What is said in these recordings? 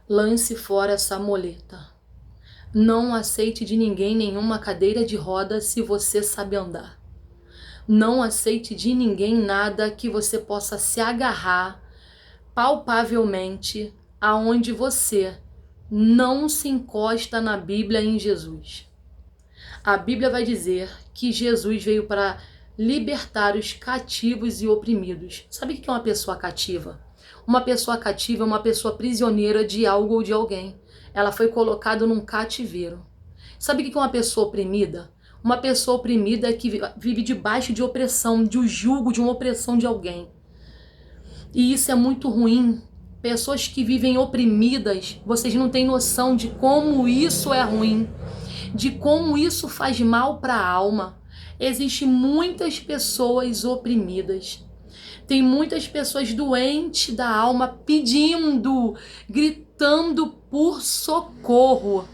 Lance fora essa moleta. Não aceite de ninguém nenhuma cadeira de roda se você sabe andar. Não aceite de ninguém nada que você possa se agarrar palpavelmente aonde você não se encosta na Bíblia em Jesus. A Bíblia vai dizer que Jesus veio para libertar os cativos e oprimidos. Sabe o que é uma pessoa cativa? Uma pessoa cativa é uma pessoa prisioneira de algo ou de alguém. Ela foi colocada num cativeiro. Sabe o que é uma pessoa oprimida? Uma pessoa oprimida é que vive debaixo de opressão, de um jugo, de uma opressão de alguém. E isso é muito ruim. Pessoas que vivem oprimidas, vocês não têm noção de como isso é ruim, de como isso faz mal para a alma. Existem muitas pessoas oprimidas. Tem muitas pessoas doentes da alma pedindo, gritando por socorro.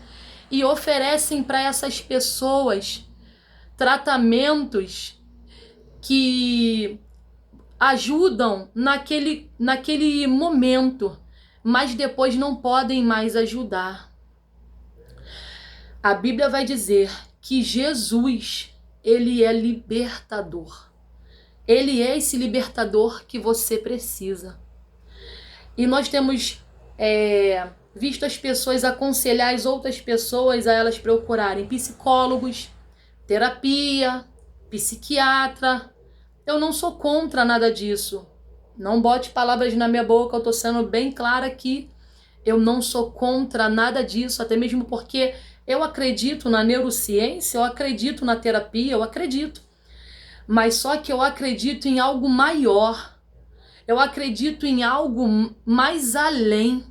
E oferecem para essas pessoas tratamentos que ajudam naquele momento, mas depois não podem mais ajudar. A Bíblia vai dizer que Jesus, ele é libertador. Ele é esse libertador que você precisa. E nós temos visto as pessoas aconselhar as outras pessoas a elas procurarem psicólogos, terapia, psiquiatra. Eu não sou contra nada disso. Não bote palavras na minha boca, eu tô sendo bem clara aqui. Eu não sou contra nada disso, até mesmo porque eu acredito na neurociência, eu acredito na terapia, eu acredito. Mas só que eu acredito em algo maior. Eu acredito em algo mais além.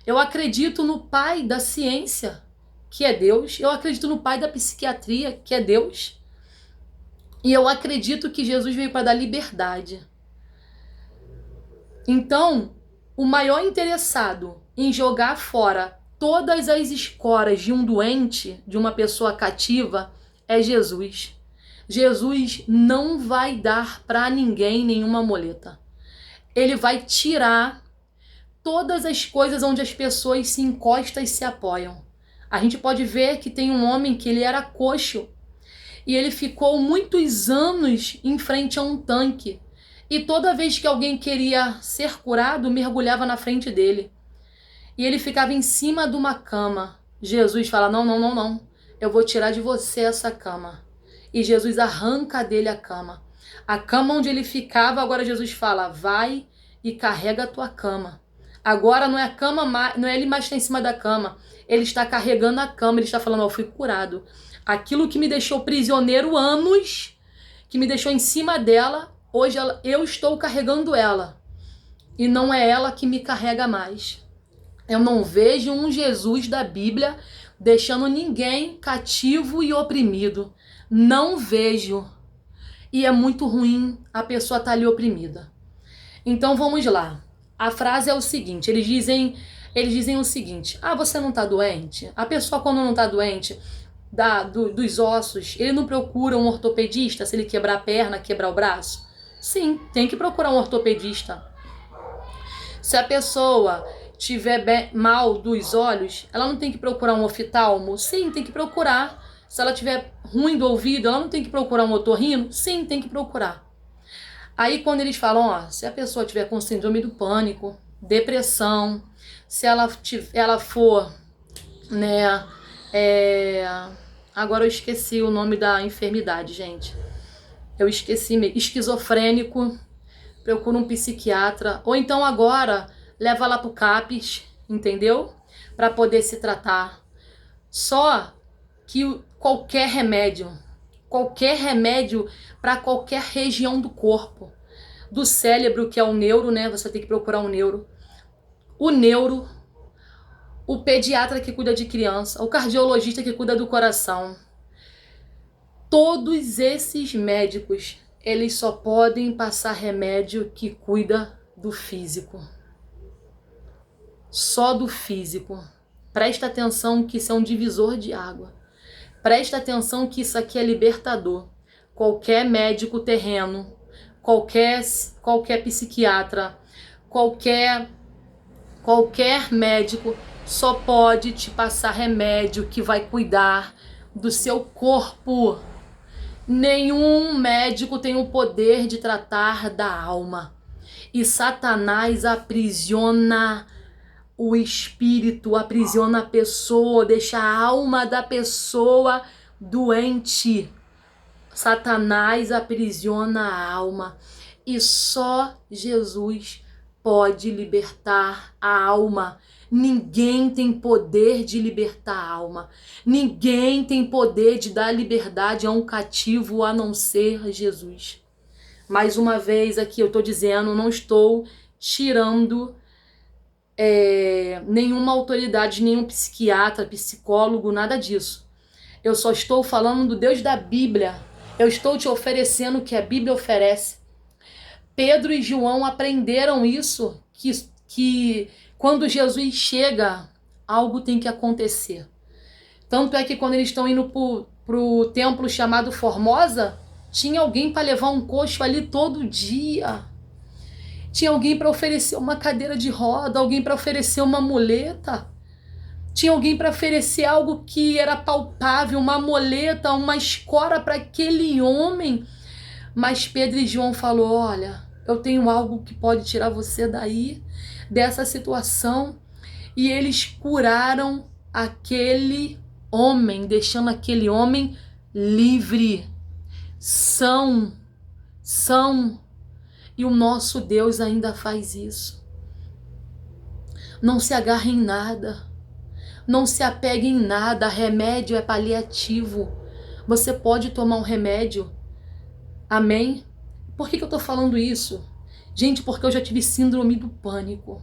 Eu acredito no pai da ciência, que é Deus. Eu acredito no pai da psiquiatria, que é Deus. E eu acredito que Jesus veio para dar liberdade. Então, o maior interessado em jogar fora todas as escoras de um doente, de uma pessoa cativa, é Jesus. Jesus não vai dar para ninguém nenhuma moleta. Ele vai tirar todas as coisas onde as pessoas se encostam e se apoiam. A gente pode ver que tem um homem que ele era coxo e ele ficou muitos anos em frente a um tanque. E toda vez que alguém queria ser curado, mergulhava na frente dele. E ele ficava em cima de uma cama. Jesus fala, não, não, não, não. Eu vou tirar de você essa cama. E Jesus arranca dele a cama. A cama onde ele ficava, agora Jesus fala, vai e carrega a tua cama. Agora não é a cama, não é ele mais que está em cima da cama. Ele está carregando a cama, ele está falando, eu fui curado. Aquilo que me deixou prisioneiro anos, que me deixou em cima dela, hoje eu estou carregando ela. E não é ela que me carrega mais. Eu não vejo um Jesus da Bíblia deixando ninguém cativo e oprimido. Não vejo. E é muito ruim a pessoa estar ali oprimida. Então vamos lá. A frase é o seguinte, eles dizem o seguinte, você não está doente? A pessoa quando não está doente dos ossos, ele não procura um ortopedista se ele quebrar a perna, quebrar o braço? Sim, tem que procurar um ortopedista. Se a pessoa tiver mal dos olhos, ela não tem que procurar um oftalmo? Sim, tem que procurar. Se ela tiver ruim do ouvido, ela não tem que procurar um otorrino? Sim, tem que procurar. Aí quando eles falam, se a pessoa tiver com síndrome do pânico, depressão, se ela for, agora eu esqueci o nome da enfermidade, gente. Eu esqueci mesmo. Esquizofrênico, procura um psiquiatra. Ou então agora, leva lá pro CAPES, entendeu? Para poder se tratar. Só que qualquer remédio para qualquer região do corpo, do cérebro, que é o neuro, você tem que procurar um neuro, o pediatra que cuida de criança, o cardiologista que cuida do coração. Todos esses médicos, eles só podem passar remédio que cuida do físico. Só do físico. Presta atenção que isso é um divisor de água. Presta atenção que isso aqui é libertador. Qualquer médico terreno, qualquer psiquiatra, qualquer médico, só pode te passar remédio que vai cuidar do seu corpo. Nenhum médico tem o poder de tratar da alma. E Satanás aprisiona o espírito, aprisiona a pessoa, deixa a alma da pessoa doente. Satanás aprisiona a alma e só Jesus pode libertar a alma. Ninguém tem poder de libertar a alma. Ninguém tem poder de dar liberdade a um cativo a não ser Jesus. Mais uma vez aqui eu estou dizendo, não estou tirando nenhuma autoridade, nenhum psiquiatra, psicólogo, nada disso. Eu só estou falando do Deus da Bíblia. Eu estou te oferecendo o que a Bíblia oferece. Pedro e João aprenderam isso, que quando Jesus chega, algo tem que acontecer. Tanto é que quando eles estão indo pro templo chamado Formosa, tinha alguém para levar um coxo ali todo dia. Tinha alguém para oferecer uma cadeira de roda, alguém para oferecer uma muleta. Tinha alguém para oferecer algo que era palpável, uma muleta, uma escora para aquele homem. Mas Pedro e João falou, olha, eu tenho algo que pode tirar você daí, dessa situação. E eles curaram aquele homem, deixando aquele homem livre. São. E o nosso Deus ainda faz isso. Não se agarre em nada. Não se apegue em nada. Remédio é paliativo. Você pode tomar um remédio. Amém? Por que eu tô falando isso? Gente, porque eu já tive síndrome do pânico.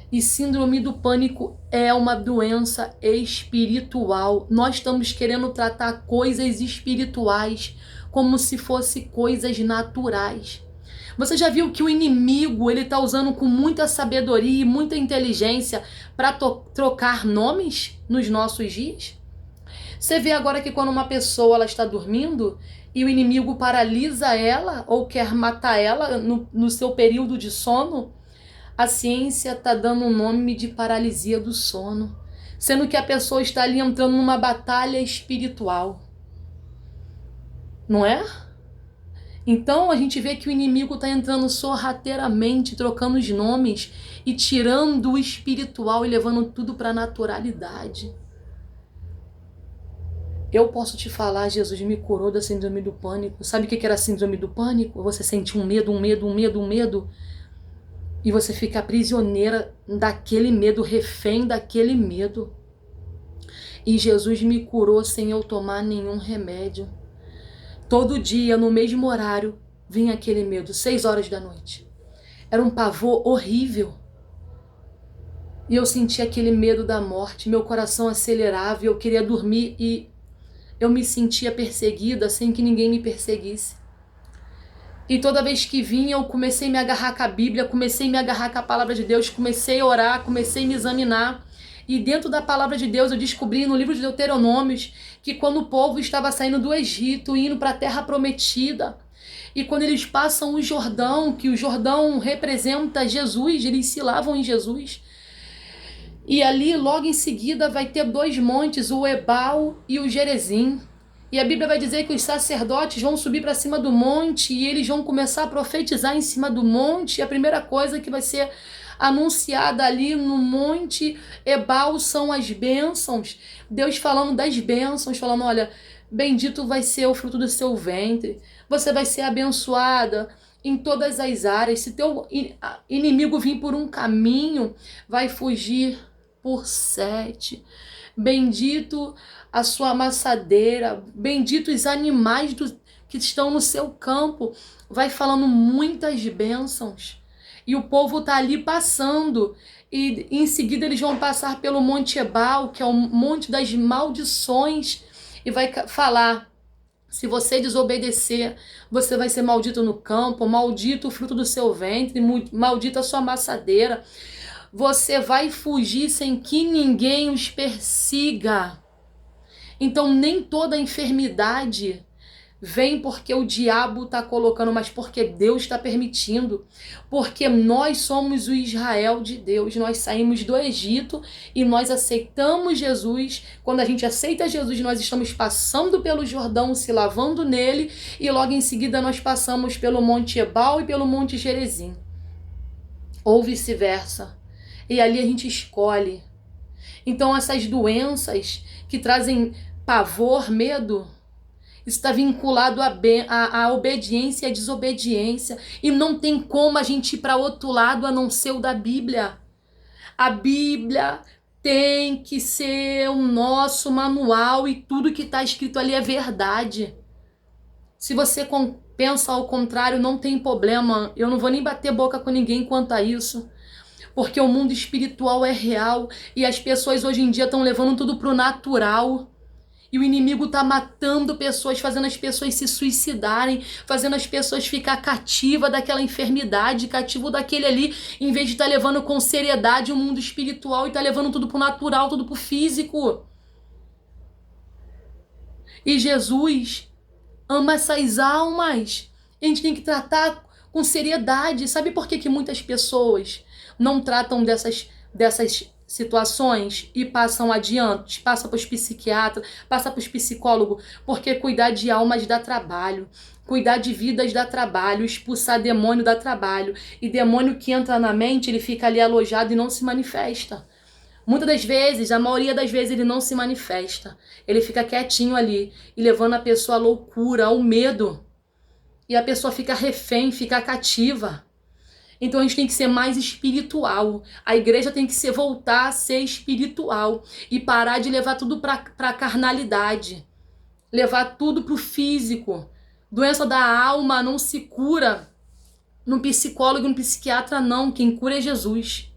E síndrome do pânico é uma doença espiritual. Nós estamos querendo tratar coisas espirituais como se fossem coisas naturais. Você já viu que o inimigo, ele tá usando com muita sabedoria e muita inteligência para trocar nomes nos nossos dias? Você vê agora que quando uma pessoa ela está dormindo e o inimigo paralisa ela ou quer matar ela no seu período de sono, a ciência está dando um nome de paralisia do sono, sendo que a pessoa está ali entrando numa batalha espiritual. Não é? Então a gente vê que o inimigo está entrando sorrateiramente, trocando os nomes e tirando o espiritual e levando tudo para a naturalidade. Eu posso te falar, Jesus me curou da síndrome do pânico. Sabe o que era a síndrome do pânico? Você sente um medo. E você fica prisioneira daquele medo, refém daquele medo. E Jesus me curou sem eu tomar nenhum remédio. Todo dia, no mesmo horário, vinha aquele medo, 6 horas da noite. Era um pavor horrível. E eu sentia aquele medo da morte, meu coração acelerava, eu queria dormir e eu me sentia perseguida sem que ninguém me perseguisse. E toda vez que vinha, eu comecei a me agarrar com a Bíblia, comecei a me agarrar com a palavra de Deus, comecei a orar, comecei a me examinar. E dentro da palavra de Deus eu descobri no livro de Deuteronômios que quando o povo estava saindo do Egito, indo para a terra prometida, e quando eles passam o Jordão, que o Jordão representa Jesus, eles se lavam em Jesus. E ali logo em seguida vai ter 2 montes, o Ebal e o Gerezim. E a Bíblia vai dizer que os sacerdotes vão subir para cima do monte e eles vão começar a profetizar em cima do monte. E a primeira coisa que vai ser anunciada ali no monte Ebal são as bênçãos. Deus falando das bênçãos, falando, olha, bendito vai ser o fruto do seu ventre. Você vai ser abençoada em todas as áreas. Se teu inimigo vir por um caminho, vai fugir por 7. Bendito a sua amassadeira, bendito os animais que estão no seu campo. Vai falando muitas bênçãos. E o povo está ali passando. E em seguida eles vão passar pelo Monte Ebal, que é o monte das maldições. E vai falar, se você desobedecer, você vai ser maldito no campo, maldito o fruto do seu ventre, maldita a sua amassadeira. Você vai fugir sem que ninguém os persiga. Então nem toda enfermidade vem porque o diabo está colocando, mas porque Deus está permitindo. Porque nós somos o Israel de Deus. Nós saímos do Egito e nós aceitamos Jesus. Quando a gente aceita Jesus, nós estamos passando pelo Jordão, se lavando nele, e logo em seguida nós passamos pelo Monte Ebal e pelo Monte Gerizim. Ou vice-versa. E ali a gente escolhe. Então essas doenças que trazem pavor, medo, isso está vinculado à obediência e à desobediência. E não tem como a gente ir para outro lado a não ser o da Bíblia. A Bíblia tem que ser o nosso manual e tudo que está escrito ali é verdade. Se você pensa ao contrário, não tem problema. Eu não vou nem bater boca com ninguém quanto a isso. Porque o mundo espiritual é real e as pessoas hoje em dia estão levando tudo pro natural. E o inimigo tá matando pessoas, fazendo as pessoas se suicidarem, fazendo as pessoas ficar cativa daquela enfermidade, cativo daquele ali, em vez de estar levando com seriedade o mundo espiritual e tá levando tudo pro natural, tudo pro físico. E Jesus ama essas almas. A gente tem que tratar com seriedade. Sabe por que muitas pessoas não tratam dessas situações e passam adiante, passa para os psiquiatras, passa para os psicólogos? Porque cuidar de almas dá trabalho, cuidar de vidas dá trabalho, expulsar demônio dá trabalho, e demônio que entra na mente, ele fica ali alojado e não se manifesta. Muitas das vezes, a maioria das vezes, ele não se manifesta, ele fica quietinho ali e levando a pessoa à loucura, ao medo, e a pessoa fica refém, fica cativa. Então a gente tem que ser mais espiritual. A igreja tem que voltar a ser espiritual e parar de levar tudo para a carnalidade. Levar tudo para o físico. Doença da alma não se cura no psicólogo e no psiquiatra, não. Quem cura é Jesus.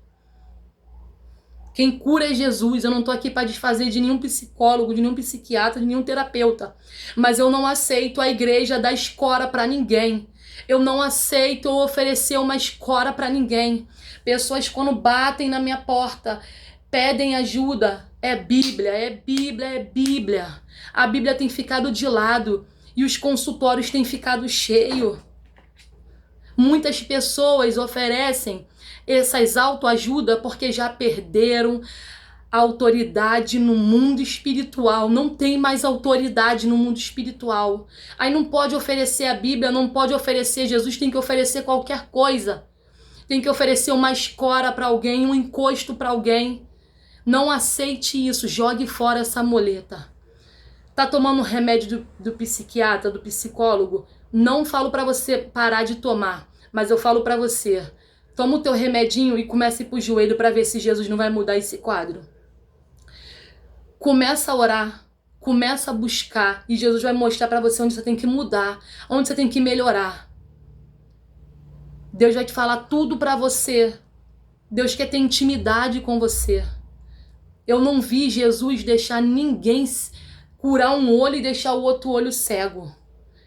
Quem cura é Jesus. Eu não estou aqui para desfazer de nenhum psicólogo, de nenhum psiquiatra, de nenhum terapeuta. Mas eu não aceito a igreja dar escora para ninguém. Eu não aceito oferecer uma escora para ninguém. Pessoas quando batem na minha porta, pedem ajuda. É Bíblia, é Bíblia, é Bíblia. A Bíblia tem ficado de lado e os consultórios têm ficado cheios. Muitas pessoas oferecem essas autoajuda porque já perderam a autoridade no mundo espiritual. Não tem mais autoridade no mundo espiritual. Aí não pode oferecer a Bíblia, não pode oferecer Jesus, tem que oferecer qualquer coisa. Tem que oferecer uma escora para alguém, um encosto para alguém. Não aceite isso, jogue fora essa muleta. Tá tomando remédio do psiquiatra, do psicólogo? Não falo para você parar de tomar, mas eu falo para você, toma o teu remedinho e comece pro joelho para ver se Jesus não vai mudar esse quadro. Começa a orar, começa a buscar e Jesus vai mostrar para você onde você tem que mudar, onde você tem que melhorar. Deus vai te falar tudo para você. Deus quer ter intimidade com você. Eu não vi Jesus deixar ninguém curar um olho e deixar o outro olho cego.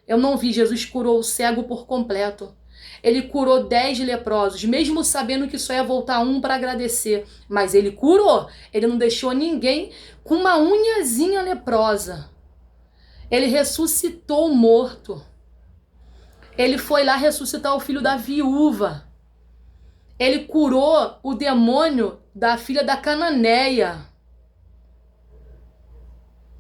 Eu não vi. Jesus curou o cego por completo. Ele curou 10 leprosos, mesmo sabendo que só ia voltar um para agradecer. Mas ele curou. Ele não deixou ninguém com uma unhazinha leprosa. Ele ressuscitou o morto. Ele foi lá ressuscitar o filho da viúva. Ele curou o demônio da filha da cananeia.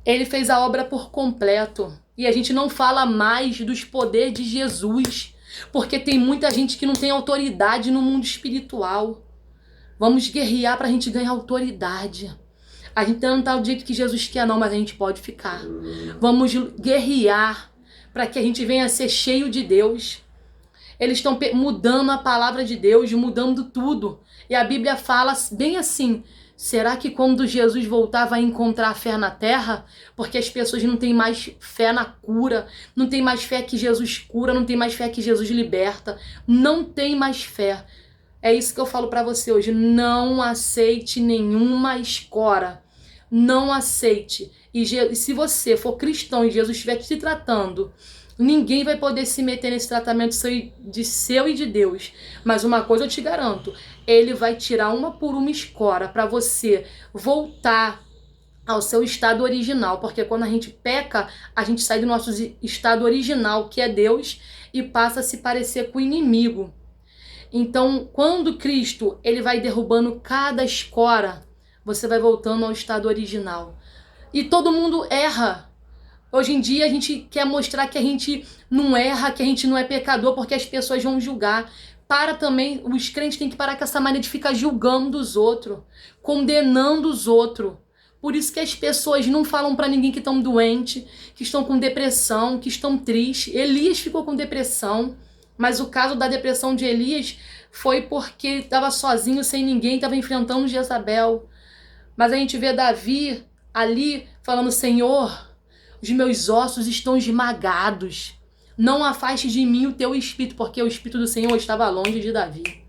Ele fez a obra por completo. E a gente não fala mais dos poderes de Jesus, porque tem muita gente que não tem autoridade no mundo espiritual. Vamos guerrear para a gente ganhar autoridade. A gente não está do jeito que Jesus quer não, mas a gente pode ficar. Vamos guerrear para que a gente venha a ser cheio de Deus. Eles estão mudando a palavra de Deus, mudando tudo. E a Bíblia fala bem assim: será que quando Jesus voltar vai encontrar fé na terra? Porque as pessoas não têm mais fé na cura, não tem mais fé que Jesus cura, não tem mais fé que Jesus liberta, não tem mais fé. É isso que eu falo para você hoje: não aceite nenhuma escora, não aceite. E se você for cristão e Jesus estiver te tratando, ninguém vai poder se meter nesse tratamento de seu e de Deus. Mas uma coisa eu te garanto: ele vai tirar uma por uma escora para você voltar ao seu estado original, porque quando a gente peca, a gente sai do nosso estado original, que é Deus, e passa a se parecer com o inimigo. Então, quando Cristo ele vai derrubando cada escora, você vai voltando ao estado original. E todo mundo erra. Hoje em dia a gente quer mostrar que a gente não erra, que a gente não é pecador, porque as pessoas vão julgar. Para também, os crentes têm que parar com essa mania de ficar julgando os outros, condenando os outros. Por isso que as pessoas não falam para ninguém que estão doentes, que estão com depressão, que estão tristes. Elias ficou com depressão, mas o caso da depressão de Elias foi porque estava sozinho, sem ninguém, estava enfrentando Jezabel. Mas a gente vê Davi ali falando: Senhor, os meus ossos estão esmagados. Não afaste de mim o teu espírito, porque o espírito do Senhor estava longe de Davi.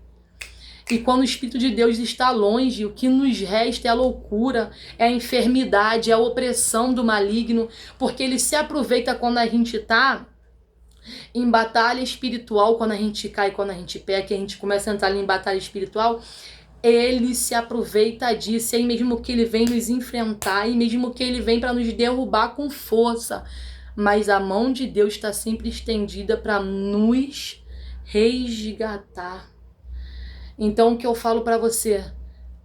E quando o Espírito de Deus está longe, o que nos resta é a loucura, é a enfermidade, é a opressão do maligno, porque ele se aproveita quando a gente está em batalha espiritual, quando a gente cai, quando a gente peca, a gente começa a entrar em batalha espiritual, ele se aproveita disso, e aí mesmo que ele vem nos enfrentar, e mesmo que ele vem para nos derrubar com força, mas a mão de Deus está sempre estendida para nos resgatar. Então o que eu falo para você,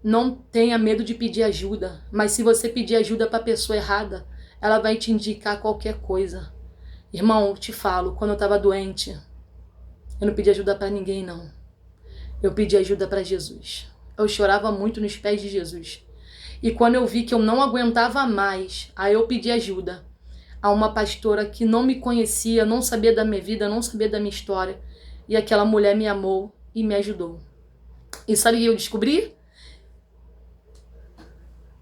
não tenha medo de pedir ajuda, mas se você pedir ajuda para a pessoa errada, ela vai te indicar qualquer coisa. Irmão, eu te falo, quando eu estava doente, eu não pedi ajuda para ninguém não. Eu pedi ajuda para Jesus. Eu chorava muito nos pés de Jesus. E quando eu vi que eu não aguentava mais, aí eu pedi ajuda a uma pastora que não me conhecia, não sabia da minha vida, não sabia da minha história. E aquela mulher me amou e me ajudou. E sabe o que eu descobri?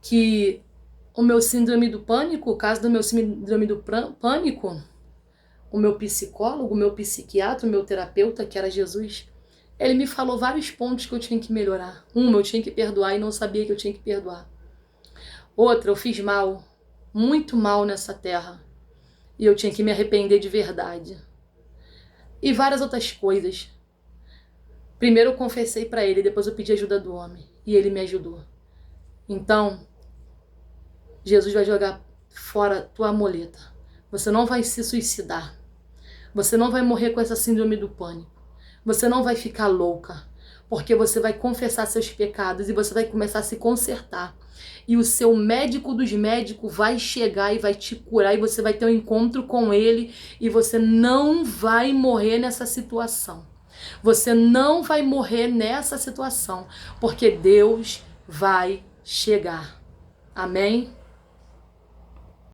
Que o meu síndrome do pânico, o caso do meu síndrome do pânico, o meu psicólogo, o meu psiquiatra, o meu terapeuta, que era Jesus, ele me falou vários pontos que eu tinha que melhorar. Eu tinha que perdoar e não sabia que eu tinha que perdoar. Outra, eu fiz mal, muito mal nessa terra. E eu tinha que me arrepender de verdade. E várias outras coisas. Primeiro eu confessei para ele, depois eu pedi ajuda do homem. E ele me ajudou. Então, Jesus vai jogar fora tua muleta. Você não vai se suicidar. Você não vai morrer com essa síndrome do pânico. Você não vai ficar louca. Porque você vai confessar seus pecados e você vai começar a se consertar. E o seu médico dos médicos vai chegar e vai te curar. E você vai ter um encontro com ele. E você não vai morrer nessa situação. Você não vai morrer nessa situação, porque Deus vai chegar. Amém?